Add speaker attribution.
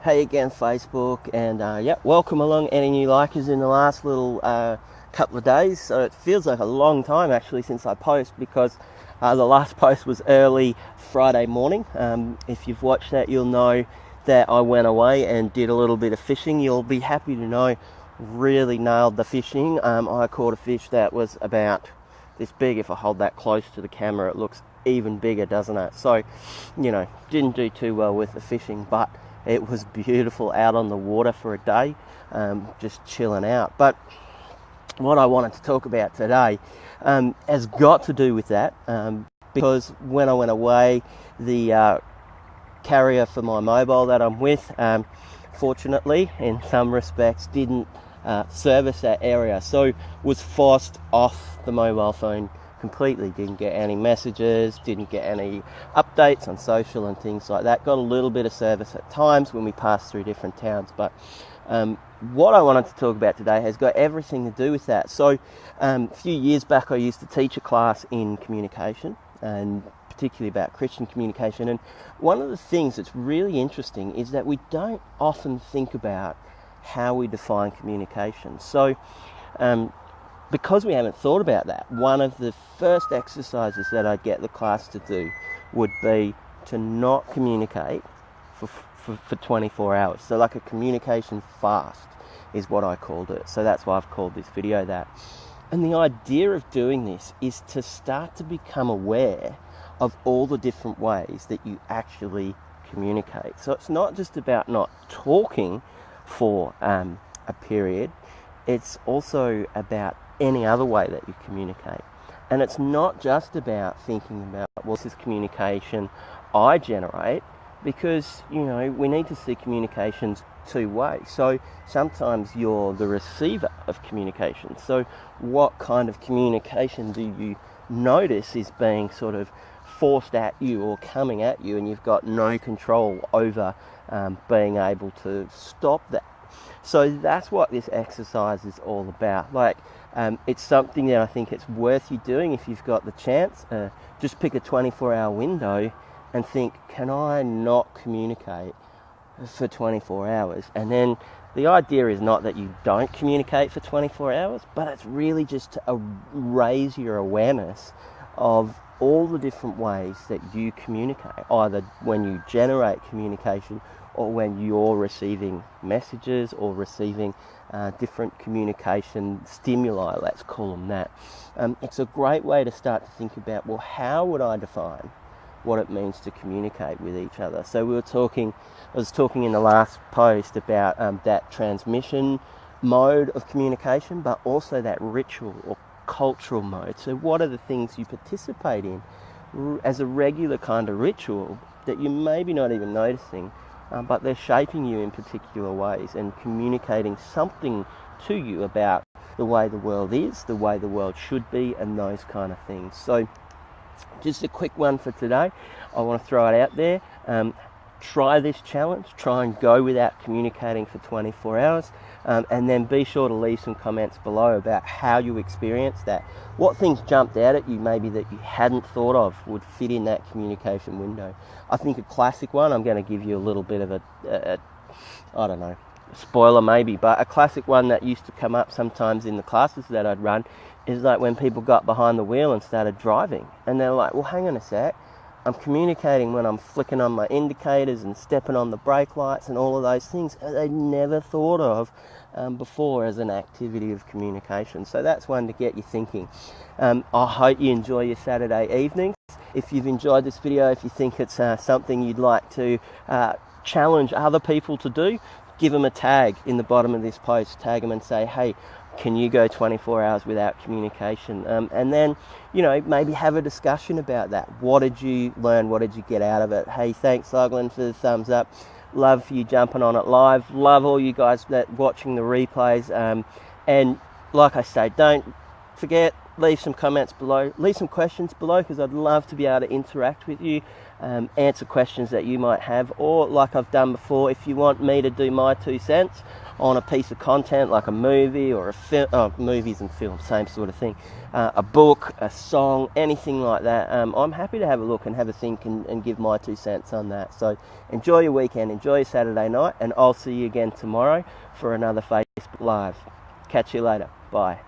Speaker 1: Hey again, Facebook, and welcome along any new likers in the last little couple of days. So it feels like a long time actually since I post, because the last post was early Friday morning. If you've watched that, you'll know that I went away and did a little bit of fishing. You'll be happy to know, really nailed the fishing. I caught a fish that was about this big. If I hold that close to the camera, it looks even bigger, doesn't it? So, didn't do too well with the fishing, but it was beautiful out on the water for a day, just chilling out. But what I wanted to talk about today has got to do with that, because when I went away, the carrier for my mobile that I'm with, fortunately, in some respects, didn't service that area, so was forced off the mobile phone completely. Didn't get any messages, didn't get any updates on social and things like that. Got a little bit of service at times when we passed through different towns, but what I wanted to talk about today has got everything to do with that. So a few years back, I used to teach a class in communication, and particularly about Christian communication, and one of the things that's really interesting is that we don't often think about how we define communication. So because we haven't thought about that, one of the first exercises that I'd get the class to do would be to not communicate for 24 hours. So like a communication fast is what I called it. So that's why I've called this video that. And the idea of doing this is to start to become aware of all the different ways that you actually communicate. So it's not just about not talking for a period, it's also about any other way that you communicate. And it's not just about thinking about, well, this is communication I generate, because we need to see communications two ways. So sometimes you're the receiver of communication. So what kind of communication do you notice is being sort of forced at you or coming at you, and you've got no control over being able to stop that? So that's what this exercise is all about. It's something that I think it's worth you doing if you've got the chance. Just pick a 24-hour window and think, can I not communicate for 24 hours? And then the idea is not that you don't communicate for 24 hours, but it's really just to raise your awareness of all the different ways that you communicate, either when you generate communication or when you're receiving messages or receiving different communication stimuli, let's call them that. It's a great way to start to think about, well, how would I define what it means to communicate with each other? So I was talking in the last post about that transmission mode of communication, but also that ritual or cultural mode. So what are the things you participate in as a regular kind of ritual that you maybe not even noticing, but they're shaping you in particular ways and communicating something to you about the way the world is, the way the world should be, and those kind of things. So just a quick one for today. I want to throw it out there. Try this challenge. Try and go without communicating for 24 hours. And then be sure to leave some comments below about how you experienced that. What things jumped out at you maybe that you hadn't thought of would fit in that communication window. I think a classic one, I'm going to give you a little bit of a spoiler maybe, but a classic one that used to come up sometimes in the classes that I'd run is like when people got behind the wheel and started driving. And they're like, well, hang on a sec. I'm communicating when I'm flicking on my indicators and stepping on the brake lights and all of those things they'd never thought of before as an activity of communication. So that's one to get you thinking. I hope you enjoy your Saturday evenings. If you've enjoyed this video, if you think it's something you'd like to challenge other people to do, give them a tag in the bottom of this post. Tag them and say, hey, can you go 24 hours without communication? And then, maybe have a discussion about that. What did you learn? What did you get out of it? Hey, thanks, Lachlan, for the thumbs up. Love you jumping on it live. Love all you guys that watching the replays. And like I say, don't forget, leave some comments below. Leave some questions below, because I'd love to be able to interact with you, answer questions that you might have. Or like I've done before, if you want me to do my 2 cents on a piece of content like a movie or a film, movies and films, same sort of thing, a book, a song, anything like that, I'm happy to have a look and have a think and give my 2 cents on that. So enjoy your weekend, enjoy your Saturday night, and I'll see you again tomorrow for another Facebook Live. Catch you later. Bye.